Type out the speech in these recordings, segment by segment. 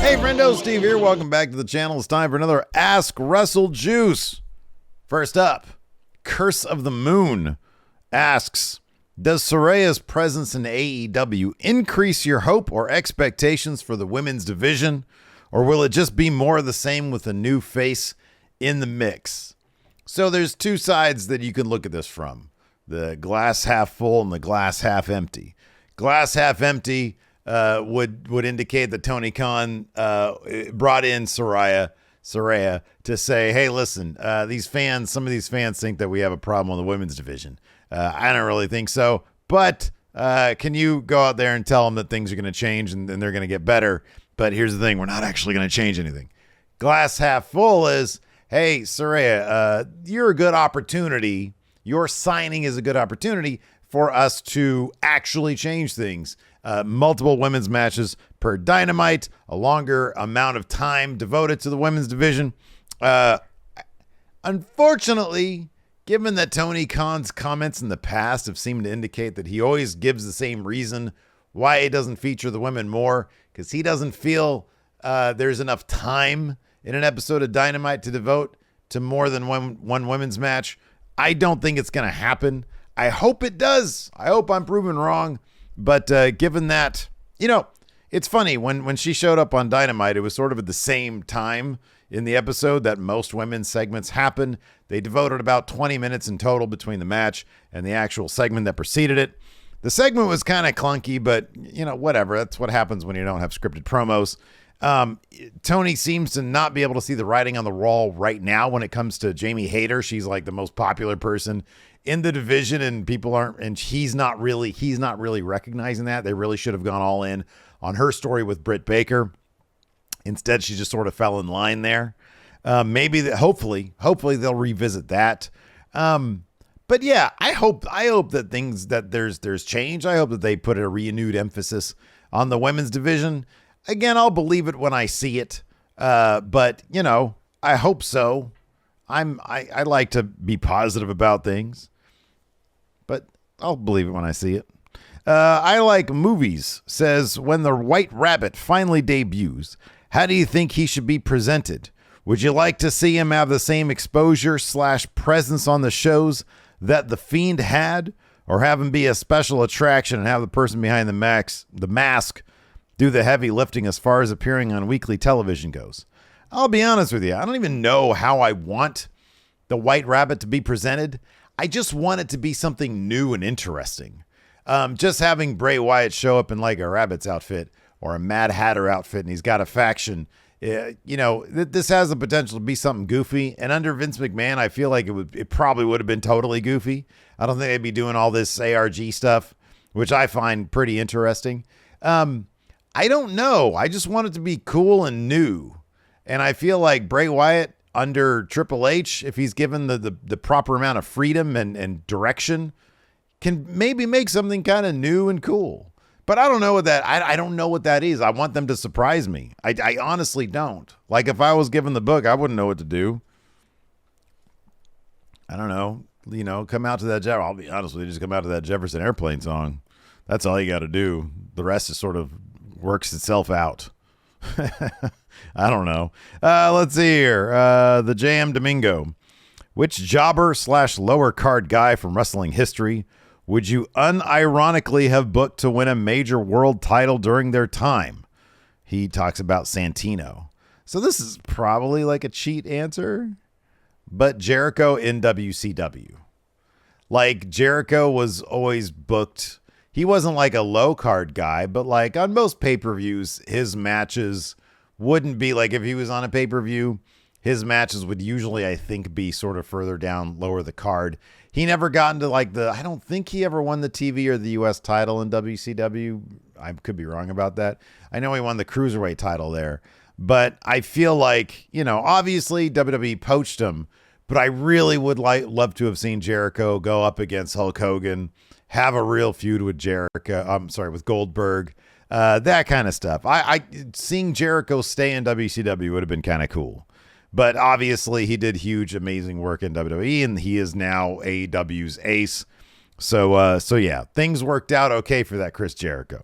Hey, friendo, Steve here. Welcome back to the channel. It's time for another Ask Wrestle Juice. First up, Curse of the Moon asks, does Saraya's presence in AEW increase your hope or expectations for the women's division, or will it just be more of the same with a new face in the mix? So there's two sides that you can look at this from, the glass half full and the glass half empty. Glass half empty would indicate that Tony Khan brought in Saraya to say, hey, listen, some of these fans think that we have a problem on the women's division. I don't really think so, but can you go out there and tell them that things are going to change and they're going to get better? But here's the thing, we're not actually going to change anything. Glass half full is, hey, Saraya, you're a good opportunity. Your signing is a good opportunity for us to actually change things. Multiple women's matches per Dynamite, a longer amount of time devoted to the women's division. Unfortunately, given that Tony Khan's comments in the past have seemed to indicate that he always gives the same reason why he doesn't feature the women more, because he doesn't feel there's enough time in an episode of Dynamite to devote to more than one women's match. I don't think it's going to happen. I hope it does. I hope I'm proven wrong. But given that, it's funny, when she showed up on Dynamite, it was sort of at the same time in the episode that most women's segments happen. They devoted about 20 minutes in total between the match and the actual segment that preceded it. The segment was kind of clunky, but, whatever. That's what happens when you don't have scripted promos. Tony seems to not be able to see the writing on the wall right now when it comes to Jamie Hayter. She's like the most popular person in the division, and he's not really recognizing that. They really should have gone all in on her story with Britt Baker. Instead, she just sort of fell in line there. Hopefully they'll revisit that. But yeah, I hope that there's change. I hope that they put a renewed emphasis on the women's division. Again, I'll believe it when I see it. But I hope so. I like to be positive about things, but I'll believe it when I see it. I Like Movies says, when the White Rabbit finally debuts, how do you think he should be presented? Would you like to see him have the same exposure / presence on the shows that The Fiend had, or have him be a special attraction and have the person behind the mask do the heavy lifting as far as appearing on weekly television goes? I'll be honest with you. I don't even know how I want the White Rabbit to be presented. I just want it to be something new and interesting. Just having Bray Wyatt show up in like a rabbit's outfit or a Mad Hatter outfit and he's got a faction, this has the potential to be something goofy. And under Vince McMahon, I feel like it probably would have been totally goofy. I don't think they'd be doing all this ARG stuff, which I find pretty interesting. I don't know. I just want it to be cool and new. And I feel like Bray Wyatt under Triple H, if he's given the proper amount of freedom and direction, can maybe make something kind of new and cool. But I don't know what that, I don't know what that is. I want them to surprise me. I honestly don't. Like if I was given the book, I wouldn't know what to do. I don't know. Come out to that, I'll be honest with you, just come out to that Jefferson Airplane song. That's all you got to do. The rest is sort of works itself out. I don't know. Let's see here. The JM Domingo. Which jobber / lower card guy from wrestling history would you unironically have booked to win a major world title during their time? He talks about Santino. So this is probably like a cheat answer, but Jericho in WCW. Like Jericho was always booked. He wasn't like a low card guy, but like on most pay-per-views, his matches wouldn't be like if he was on a pay-per-view, his matches would usually, I think, be sort of further down, lower the card. He never got into like I don't think he ever won the TV or the US title in WCW. I could be wrong about that. I know he won the Cruiserweight title there, but I feel like, obviously WWE poached him, but I really would love to have seen Jericho go up against Hulk Hogan, have a real feud with with Goldberg, that kind of stuff. Seeing Jericho stay in WCW would have been kind of cool. But obviously he did huge, amazing work in WWE, and he is now AEW's ace. So yeah, things worked out okay for that Chris Jericho.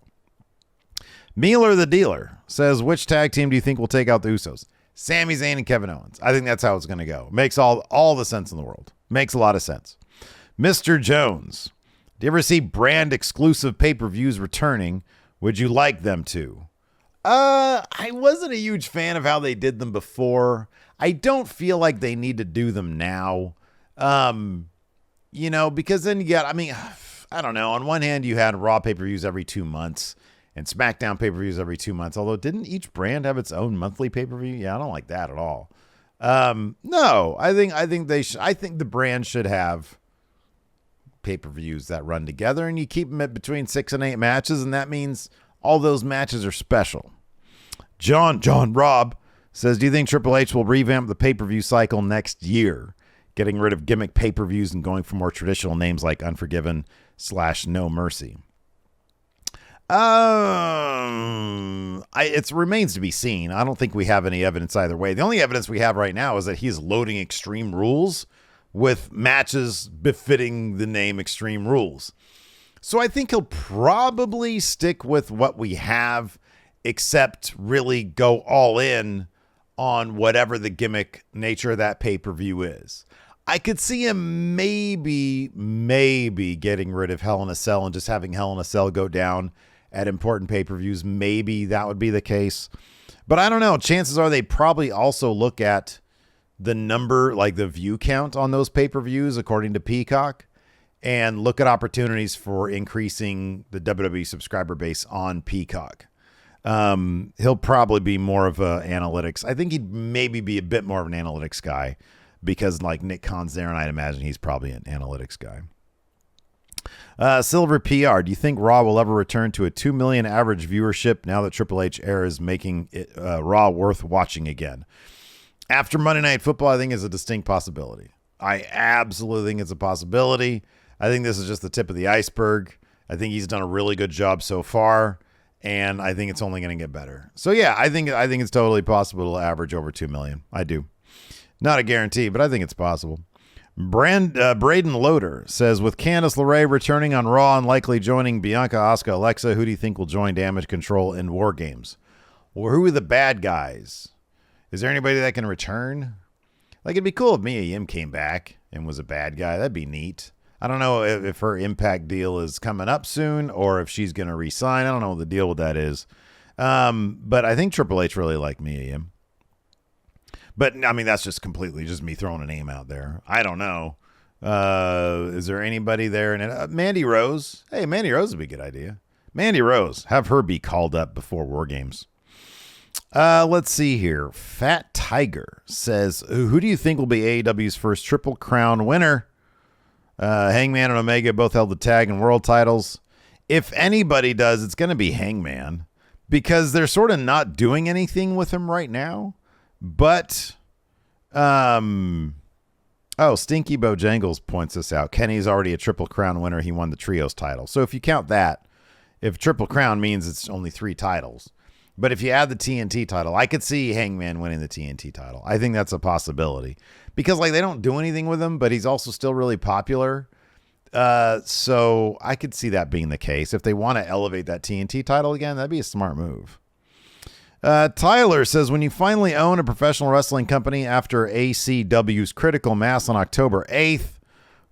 Mealer the Dealer says, which tag team do you think will take out the Usos? Sami Zayn and Kevin Owens. I think that's how it's going to go. Makes all the sense in the world. Makes a lot of sense. Mr. Jones, do you ever see brand exclusive pay-per-views returning? Would you like them to? I wasn't a huge fan of how they did them before. I don't feel like they need to do them now. Because then you got, I don't know. On one hand, you had Raw pay-per-views every 2 months and SmackDown pay-per-views every 2 months. Although, didn't each brand have its own monthly pay-per-view? Yeah, I don't like that at all. No, I think the brand should have pay-per-views that run together, and you keep them at between 6 and 8 matches, and that means all those matches are special. John Robb says, do you think Triple H will revamp the pay-per-view cycle next year, getting rid of gimmick pay-per-views and going for more traditional names like Unforgiven / No Mercy? It remains to be seen. I don't think we have any evidence either way. The only evidence we have right now is that he's loading Extreme Rules with matches befitting the name Extreme Rules. So I think he'll probably stick with what we have, except really go all in on whatever the gimmick nature of that pay-per-view is. I could see him maybe getting rid of Hell in a Cell and just having Hell in a Cell go down at important pay-per-views. Maybe that would be the case. But I don't know. Chances are they probably also look at the number, like the view count on those pay-per-views according to Peacock, and look at opportunities for increasing the WWE subscriber base on Peacock. He'll probably be more of a analytics. I think he'd maybe be a bit more of an analytics guy because like Nick Khan's there, and I'd imagine he's probably an analytics guy. Silver PR, do you think Raw will ever return to a 2 million average viewership now that Triple H era is making it, Raw worth watching again? After Monday Night Football, I think is a distinct possibility. I absolutely think it's a possibility. I think this is just the tip of the iceberg. I think he's done a really good job so far, and I think it's only going to get better. So yeah, I think it's totally possible to average over 2 million. I do. Not a guarantee, but I think it's possible. Braden Loader says, with Candice LeRae returning on Raw and likely joining Bianca, Asuka, Alexa, who do you think will join Damage Control in War Games? Or who are the bad guys? Is there anybody that can return? Like, it'd be cool if Mia Yim came back and was a bad guy. That'd be neat. I don't know if her Impact deal is coming up soon or if she's going to resign. I don't know what the deal with that is. But I think Triple H really liked Mia Yim. But, that's just completely just me throwing a name out there. I don't know. Is there anybody there? And Mandy Rose. Hey, Mandy Rose would be a good idea. Mandy Rose. Have her be called up before War Games. Let's see here. Fat Tiger says, who do you think will be AEW's first Triple Crown winner? Hangman and Omega both held the tag and world titles. If anybody does, it's going to be Hangman because they're sort of not doing anything with him right now. But, Stinky Bojangles points this out. Kenny's already a Triple Crown winner. He won the Trios title. So if you count that, if Triple Crown means it's only 3 titles. But if you add the TNT title, I could see Hangman winning the TNT title. I think that's a possibility because they don't do anything with him, but he's also still really popular. So I could see that being the case. If they want to elevate that TNT title again, that'd be a smart move. Tyler says, when you finally own a professional wrestling company after ACW's Critical Mass on October 8th,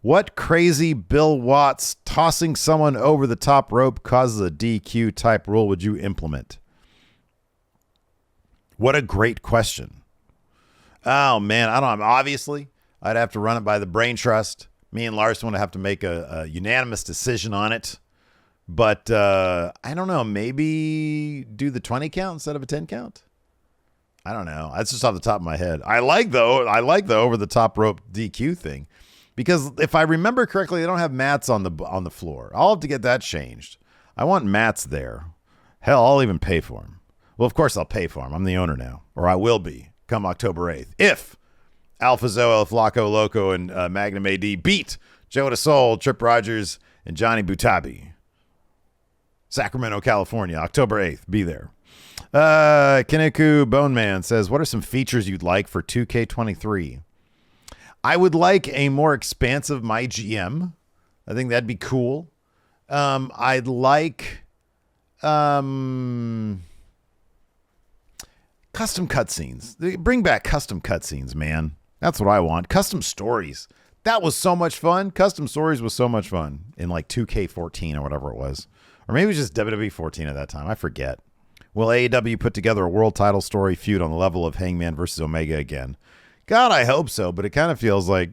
what crazy Bill Watts tossing someone over the top rope causes a DQ type rule would you implement? What a great question. Oh, man. I don't know. Obviously, I'd have to run it by the Brain Trust. Me and Larson would have to make a unanimous decision on it. But I don't know. Maybe do the 20 count instead of a 10 count. I don't know. That's just off the top of my head. I like the over the top rope DQ thing because if I remember correctly, they don't have mats on the floor. I'll have to get that changed. I want mats there. Hell, I'll even pay for them. Well, of course I'll pay for them. I'm the owner now, or I will be come October 8th. If Alpha Zoe, El Flaco Loco, and Magnum AD beat Joe DeSol, Trip Rogers, and Johnny Butabi. Sacramento, California, October 8th. Be there. Kineku Bone Man says, what are some features you'd like for 2K23? I would like a more expansive MyGM. I think that'd be cool. I'd like Custom cutscenes. Bring back custom cutscenes, man. That's what I want. Custom stories. That was so much fun. Custom stories was so much fun in like 2K14 or whatever it was. Or maybe it was just WWE 14 at that time. I forget. Will AEW put together a world title story feud on the level of Hangman versus Omega again? God, I hope so, but it kind of feels like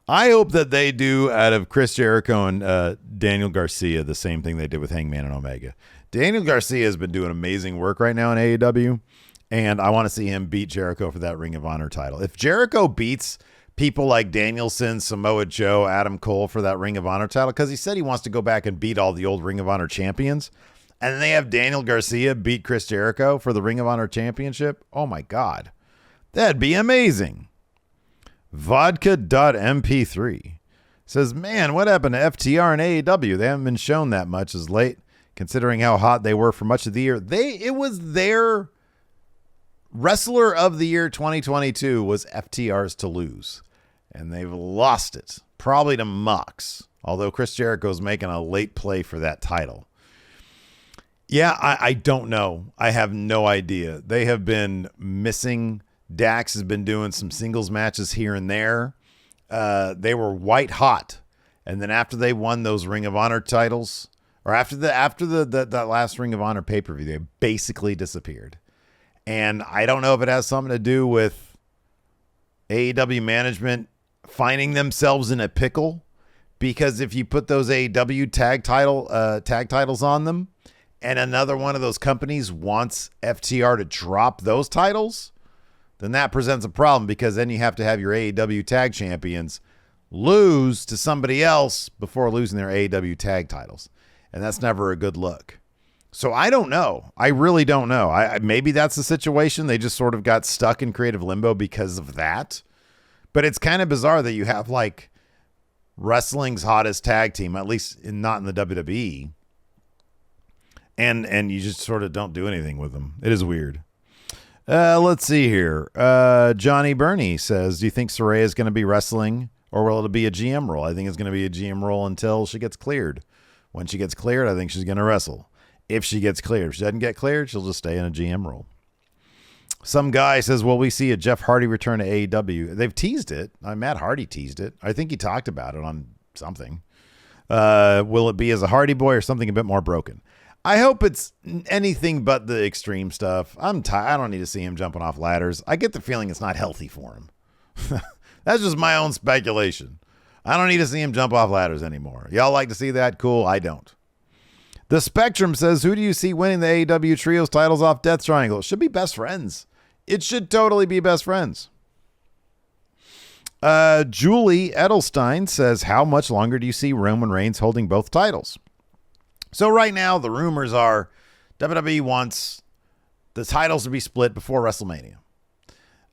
I hope that they do out of Chris Jericho and Daniel Garcia the same thing they did with Hangman and Omega. Daniel Garcia has been doing amazing work right now in AEW, and I want to see him beat Jericho for that Ring of Honor title. If Jericho beats people like Danielson, Samoa Joe, Adam Cole for that Ring of Honor title, because he said he wants to go back and beat all the old Ring of Honor champions, and then they have Daniel Garcia beat Chris Jericho for the Ring of Honor championship, oh my God. That'd be amazing. Vodka.mp3 says, man, what happened to FTR and AEW? They haven't been shown that much as late, considering how hot they were for much of the year. It was their Wrestler of the Year 2022 was FTR's to lose, and they've lost it, probably to Mox, although Chris Jericho's making a late play for that title. Yeah, I don't know. I have no idea. They have been missing. Dax has been doing some singles matches here and there. They were white hot, and then after they won those Ring of Honor titles, or after that last Ring of Honor pay-per-view, they basically disappeared. And I don't know if it has something to do with AEW management finding themselves in a pickle, because if you put those AEW tag titles on them, and another one of those companies wants FTR to drop those titles, then that presents a problem, because then you have to have your AEW tag champions lose to somebody else before losing their AEW tag titles. And that's never a good look. So I don't know. I really don't know. Maybe that's the situation. They just sort of got stuck in creative limbo because of that. But it's kind of bizarre that you have like wrestling's hottest tag team, at least not in the WWE, and you just sort of don't do anything with them. It is weird. Let's see here. Johnny Burney says, do you think Saraya is going to be wrestling, or will it be a GM role? I think it's going to be a GM role until she gets cleared. When she gets cleared, I think she's going to wrestle. If she gets cleared. If she doesn't get cleared, she'll just stay in a GM role. Some guy says, will we see a Jeff Hardy return to AEW? They've teased it. Matt Hardy teased it. I think he talked about it on something. Will it be as a Hardy Boy or something a bit more broken? I hope it's anything but the extreme stuff. I'm tired. I don't need to see him jumping off ladders. I get the feeling it's not healthy for him. That's just my own speculation. I don't need to see him jump off ladders anymore. Y'all like to see that? Cool. I don't. The Spectrum says, who do you see winning the AEW Trios titles off Death Triangle? It should be Best Friends. It should totally be Best Friends. Julie Edelstein says, how much longer do you see Roman Reigns holding both titles? So right now, the rumors are WWE wants the titles to be split before WrestleMania.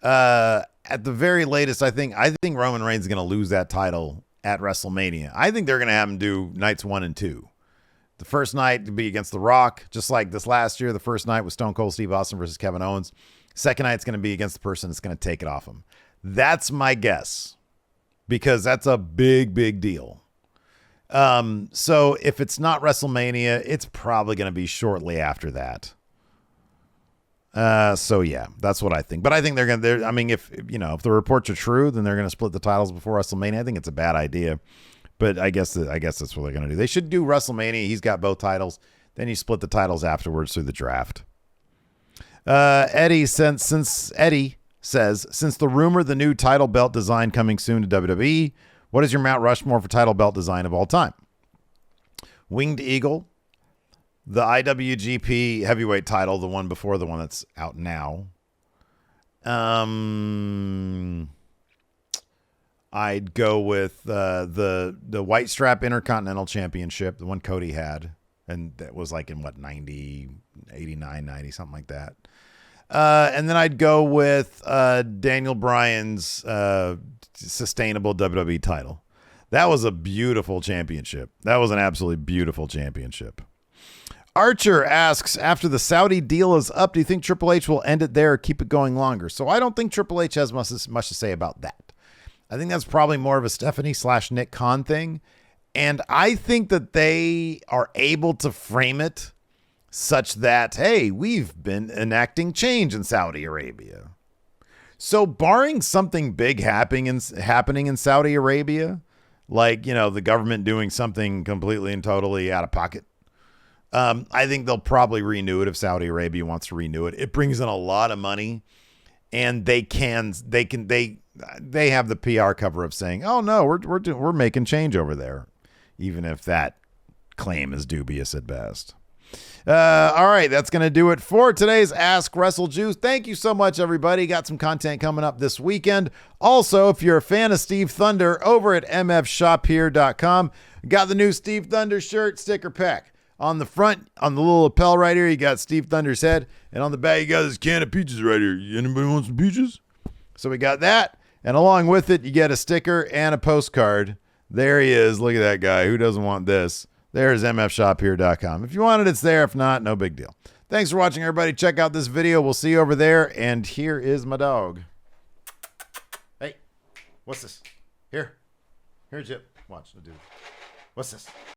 At the very latest, I think Roman Reigns is going to lose that title at WrestleMania. I think they're going to have him do nights 1 and 2. The first night to be against The Rock, just like this last year. The first night was Stone Cold Steve Austin versus Kevin Owens. Second night's going to be against the person that's going to take it off him. That's my guess, because that's a big, big deal. So if it's not WrestleMania, it's probably going to be shortly after that. So yeah, that's what I think. But I think if the reports are true, then they're going to split the titles before WrestleMania. I think it's a bad idea. But I guess that's what they're going to do. They should do WrestleMania. He's got both titles. Then you split the titles afterwards through the draft. Eddie says, since the rumor, the new title belt design coming soon to WWE, what is your Mount Rushmore for title belt design of all time? Winged Eagle, the IWGP heavyweight title, the one before the one that's out now. I'd go with the White Strap Intercontinental Championship, the one Cody had, and that was like in 89, 90, something like that. And then I'd go with Daniel Bryan's sustainable WWE title. That was a beautiful championship. That was an absolutely beautiful championship. Archer asks, after the Saudi deal is up, do you think Triple H will end it there or keep it going longer? So I don't think Triple H has much to say about that. I think that's probably more of a Stephanie/Nick Khan thing. And I think that they are able to frame it such that, hey, we've been enacting change in Saudi Arabia. So barring something big happening in Saudi Arabia, like, the government doing something completely and totally out of pocket, I think they'll probably renew it if Saudi Arabia wants to renew it. It brings in a lot of money, and they have the PR cover of saying, "Oh no, we're making change over there," even if that claim is dubious at best. All right, that's going to do it for today's Ask Wrestle Juice. Thank you so much, everybody. Got some content coming up this weekend. Also, if you're a fan of Steve Thunder, over at mfshophere.com, got the new Steve Thunder shirt sticker pack. On the front, on the little lapel right here, you got Steve Thunder's head. And on the back, you got this can of peaches right here. Anybody want some peaches? So we got that. And along with it, you get a sticker and a postcard. There he is. Look at that guy. Who doesn't want this? There's mfshophere.com. If you want it, it's there. If not, no big deal. Thanks for watching, everybody. Check out this video. We'll see you over there. And here is my dog. Hey, what's this? Here, Chip. Watch. I'll do it. What's this?